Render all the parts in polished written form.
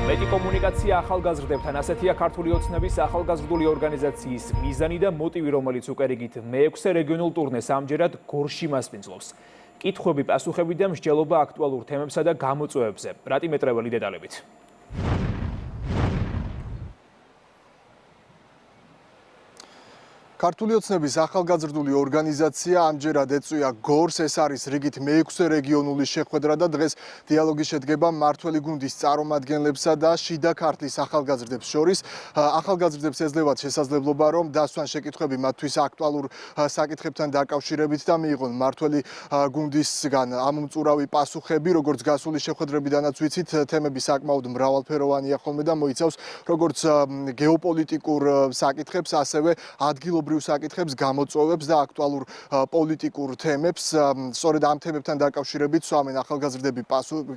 მეტი კომუნიკაცია ახალგაზრდებთან, ასეთია ქართული ოცნების ახალგაზრდული ორგანიზაციის მიზანი და მოტივი, რომელიც უკვე რიგით მეექვსე რეგიონულ ტურნეს ამჯერად გორში მასპინძლობს. კითხვები, პასუხები და მსჯელობა აქტუალურ თემებსა და გამოწვევებზე. რატი მეტრეველი დეტალებით. ქართული ოცნების ახალგაზრდული ორგანიზაცია ამჯერად ეწვია გორს, ეს არის რიგით მეექვსე რეგიონული შეხვედრა და დღეს დიალოგი შედგება მმართველი გუნდის წარმომადგენლებსა და შიდა ქართლის ახალგაზრდებს შორის. ახალგაზრდებს ეძლევათ შესაძლებლობა, რომ დასვან შეკითხვები მათთვის აქტუალურ საკითხებთან დაკავშირებით და მიიღონ მმართველი გუნდისგან ამომწურავი პასუხები, როგორც გასული შეხვედრებიდანაც ვიცით, თემები საკმაოდ მრავალფეროვანია ხოლმე და მოიცავს როგორც გეოპოლიტიკურ საკითხებს, ასევე ადგილობრივ საკითხებს, გამოწვევებს და აქტუალურ პოლიტიკურ თემებს. სწორედ ამ თემებთან დაკავშირებით სვამენ ახალგაზრდები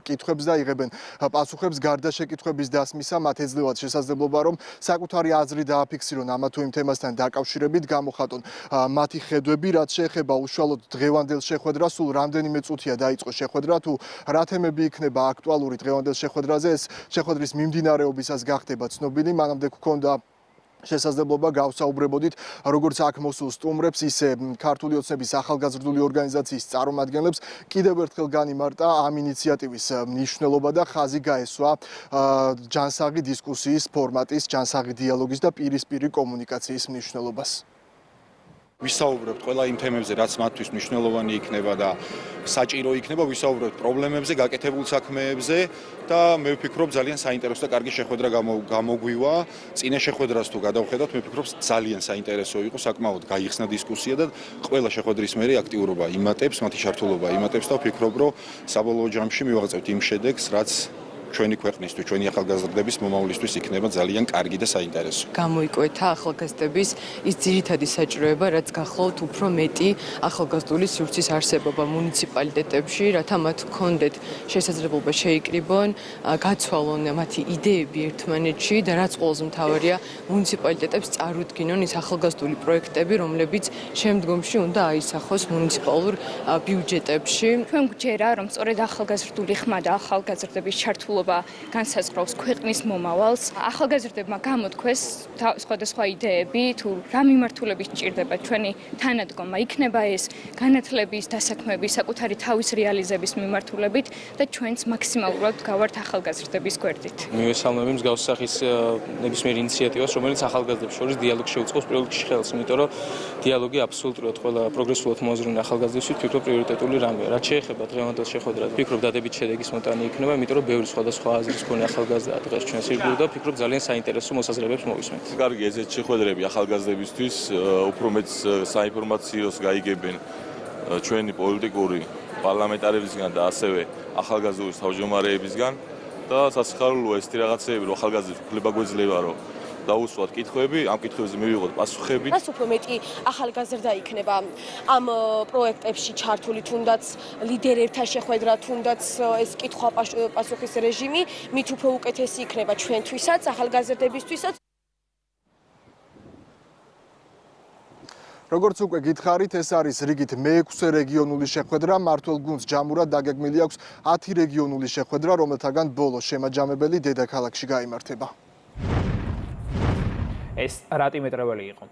კითხვებს და იღებენ პასუხებს. გარდა შეკითხვების დასმისა, მათ ეძლევათ შესაძლებლობა, რომ საკუთარი აზრი დააფიქსირონ ამა თუ იმ თემასთან დაკავშირებით, გამოხატონ მათი ხედვები, რაც შეეხება უშუალოდ დღევანდელ შეხვედრას. სულ რამდენიმე წუთია დაიწყო შეხვედრა, თუ რა თემები იქნება აქტუალური დღევანდელ შეხვედრაზე, ეს შეხვედრის მიმდინარეობისას გახდება ცნობილი. მანამდე გქონდა შესაძლებლობა გავსაუბრებოდით როგორც აქ მოსულ სტუმრებს, ისე ქართული ოცნების ახალგაზრდული ორგანიზაციის წარმომადგენლებს. კიდევ ერთხელ განიმარტა ამ ინიციატივის მნიშვნელობა და ხაზი გაესვა ჯანსაღი დისკუსიის ფორმატის, ჯანსაღი დიალოგის და პირისპირი კომუნიკაციის მნიშვნელობას. ვისაუბრებთ ყველა იმ თემებზე, რაც მათთვის მნიშვნელოვანი იქნება და საჭირო იქნება, ვისაუბრებთ პრობლემებზე, გაკეთებულ საქმეებზე და მე ვფიქრობ ძალიან საინტერესო და კარგი შეხვედრა გამოგვივა. წინა შეხვედრას თუ გადავხედავთ, მე ვფიქრობ ძალიან საინტერესო იყო, საკმაოდ გაიხსნა დისკუსია და ყველა შეხვედრის მერე აქტიურობა იმატებს, მათი ჩართულობა იმატებს და ვფიქრობ, რომ საბოლოო ჯამში მივაღწევთ იმ შედეგს, რაც ჩვენი ქვეყნისთვის, ჩვენი ახალგაზრდების მომავლისთვის იქნება ძალიან კარგი და საინტერესო. გამოიკვეთა ახალგაზრდების ის ძირითადი საჭიროება, რაც გახლავთ უფრო მეტი ახალგაზრდული სივრცის არსებობა მუნიციპალიტეტებში, რათა მათ ჰქონდეთ შესაძლებლობა შეიკრიბონ, გაცვალონ მათი იდეები ერთმანეთში და რაც ყველაზე მთავარია, მუნიციპალიტეტებს წარუდგინონ ის ახალგაზრდული პროექტები, რომლებიც შემდგომში უნდა აისახოს მუნიციპალურ ბიუჯეტებში. ჩვენ გვჯერა, რომ სწორედ ახალგაზრდული ხმა და ახალგაზრდების ჩართულობა განსაზღვრავს ქვეყნის მომავალს. ახალგაზრდებმა გამოთქვეს სხვადასხვა იდეები, თუ რა მიმართულებით სჭირდება ჩვენი თანადგომა, იქნება ეს განათლების, დასაქმების, საკუთარი თავის რეალიზების მიმართულებით და ჩვენც მაქსიმალურად გავართ ახალგაზრდების გვერდით. მივესალმები მსგავს სახის ნებისმიერ ინიციატივას, რომელიც ახალგაზრდებს შორის დიალოგს შეუწყობს პირველ რიგში ხელს, იმიტომ რომ დიალოგი აბსოლუტურად ყველა პროგრესულად მოაზროვნე ახალგაზრდებს ვფიქრობ პრიორიტეტული რამეა. რაც შეეხება დღევანდელ შეხვედრას, ვფიქრობ დადებით შედეგის მოტანი იქნება, იმიტომ რომ ბევრი სხვადასხვა აზრის მქონე ახალგაზრდა დღეს ჩვენს ირგვლივ და ვფიქრობ ძალიან საინტერესო მოსაზრებებს მოვისმენთ. კარგი ესეთ შეხვედრები ახალგაზრდებისთვის უფრო მეც საინფორმაციოს გაიგებენ ჩვენი პოლიტიკური პარლამენტარებისგან და ასევე ახალგაზრდობის თავმჯდომარეებისგან და სასიხარულოა ეს რაღაცეები, რომ ახალგაზრდებს უფლება გვეძლება, რომ დაუსვათ კითხვები, ამ კითხვებზე მივიღოთ პასუხები. რაც უფრო მეტი ახალგაზრდა იქნება ამ პროექტებში ჩართული, თუნდაც ლიდერებთან შეხვედრა, თუნდაც ეს კითხვა-პასუხის რეჟიმი, მით უფრო უკეთესი იქნება ჩვენთვისაც, ახალგაზრდებისთვისაც. როგორც უკვე გითხარით, ეს არის რიგით მეექვსე რეგიონული შეხვედრა. მმართველ გუნდს ჯამურად დაგეგმილი აქვს 10 რეგიონული შეხვედრა, რომელთაგან ბოლოს შემაჯამებელი დედაქალაქში გაიმართება. ეს რატი მეტრეველი იყო.